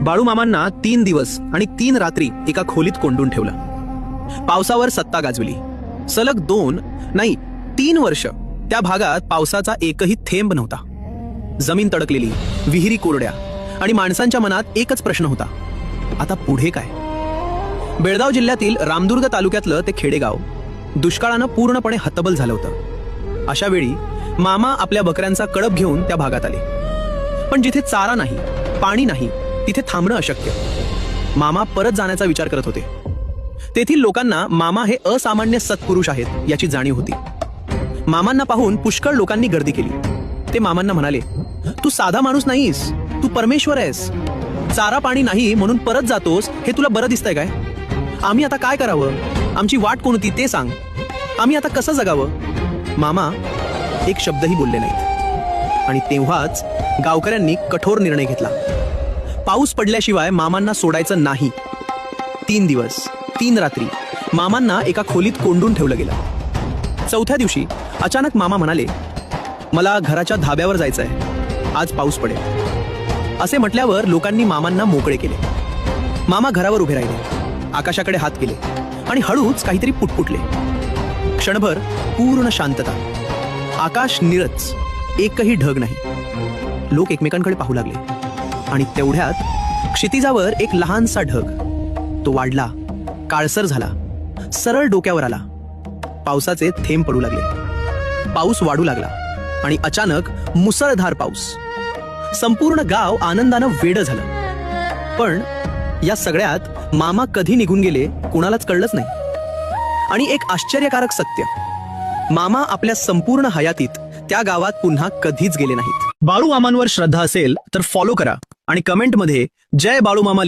बाळूमामांना 3 दिवस आणि 3 रात्री एका खोलीत कोंडून ठेवलं. पावसावर सत्ता गाजवली. सलग 2 नाही 3 वर्ष त्या भागात पावसाचा एकही थेंब नव्हता. जमीन तडकलेली, विहिरी कोरड्या आणि माणसांच्या मनात एकच प्रश्न होता, आता पुढे काय? बेळगाव जिल्ह्यातील रामदुर्ग तालुक्यातलं ते खेडेगाव दुष्काळानं पूर्णपणे हतबल झालं होतं. अशा वेळी मामा आपल्या बकऱ्यांचा कळप घेऊन त्या भागात आले. पण जिथे चारा नाही, पाणी नाही, तिथे थांबणं अशक्य. मामा परत जाण्याचा विचार करत होते. तेथील लोकांना मामा हे असामान्य सत्पुरुष आहेत याची जाणीव होती. मामांना पाहून पुष्कळ लोकांनी गर्दी केली. ते मामांना म्हणाले, तू साधा माणूस नाहीस, तू परमेश्वर आहेस. चारा पाणी नाही म्हणून परत जातोस हे तुला बरं दिसतंय काय? आम्ही आता काय करावं? आमची वाट कोणती ते सांग. आम्ही आता कसं जगावं? मामा एक शब्दही बोलले नाहीत. आणि तेव्हाच गावकऱ्यांनी कठोर निर्णय घेतला. पाऊस पडल्याशिवाय मामांना सोडायचं नाही. 3 दिवस 3 रात्री मामांना एका खोलीत कोंडून ठेवलं गेलं. 4थ्या दिवशी अचानक मामा म्हणाले, मला घराच्या धाब्यावर जायचंय, आज पाऊस पडेल. असे म्हटल्यावर लोकांनी मामांना मोकळे केले. मामा घरावर उभे राहिले, आकाशाकडे हात केले आणि हळूच काहीतरी पुटपुटले. क्षणभर पूर्ण शांतता. आकाश निळच, एकही ढग नाही. लोक एकमेकांकडे पाहू लागले आणि तेवढ्यात क्षितिजावर एक लहानसा ढग. तो वाढला, काळसर झाला, सरळ डोक्यावर आला. पावसाचे थेंब पडू लागले. पाऊस वाढू लागला आणि अचानक मुसळधार पाऊस. संपूर्ण गाव आनंदानं वेडं झालं. पण या सगळ्यात मामा कधी निघून गेले कोणालाच कळलंच नाही. आणि एक आश्चर्यकारक सत्य, मामा आपल्या संपूर्ण हयातीत त्या गावात पुन्हा कधीच गेले नाहीत. बाळूमामांवर श्रद्धा असेल तर फॉलो करा आणि कमेंटमध्ये जय बाळूमामा